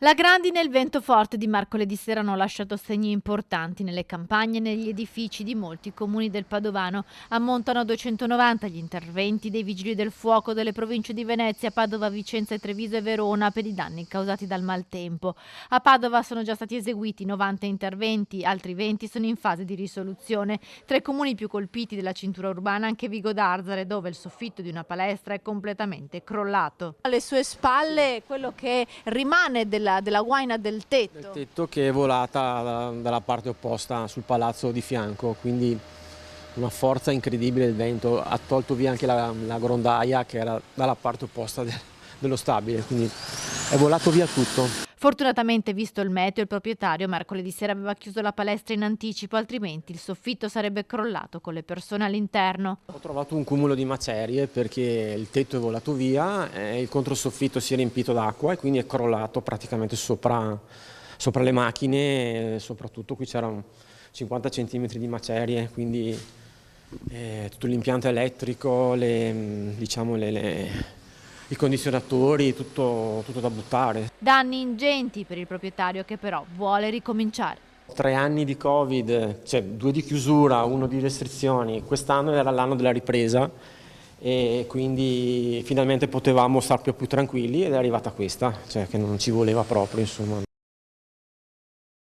La grandine e il vento forte di mercoledì sera hanno lasciato segni importanti nelle campagne e negli edifici di molti comuni del Padovano. Ammontano a 290 gli interventi dei vigili del fuoco delle province di Venezia, Padova, Vicenza, Treviso e Verona per i danni causati dal maltempo. A Padova sono già stati eseguiti 90 interventi, altri 20 sono in fase di risoluzione. Tra i comuni più colpiti della cintura urbana anche Vigo d'Arzare, dove il soffitto di una palestra è completamente crollato. Alle sue spalle quello che rimane della guaina del tetto. Il tetto che è volata dalla parte opposta sul palazzo di fianco, quindi una forza incredibile del vento, ha tolto via anche la grondaia che era dalla parte opposta dello stabile, quindi è volato via tutto. Fortunatamente, visto il meteo, il proprietario mercoledì sera aveva chiuso la palestra in anticipo, altrimenti il soffitto sarebbe crollato con le persone all'interno. Ho trovato un cumulo di macerie perché il tetto è volato via, il controsoffitto si è riempito d'acqua e quindi è crollato praticamente sopra le macchine, soprattutto qui c'erano 50 cm di macerie, quindi tutto l'impianto elettrico, i condizionatori, tutto da buttare. Danni ingenti per il proprietario che però vuole ricominciare. 3 anni di Covid, cioè 2 di chiusura, 1 di restrizioni, quest'anno era l'anno della ripresa e quindi finalmente potevamo star più tranquilli ed è arrivata questa, cioè che non ci voleva proprio, insomma.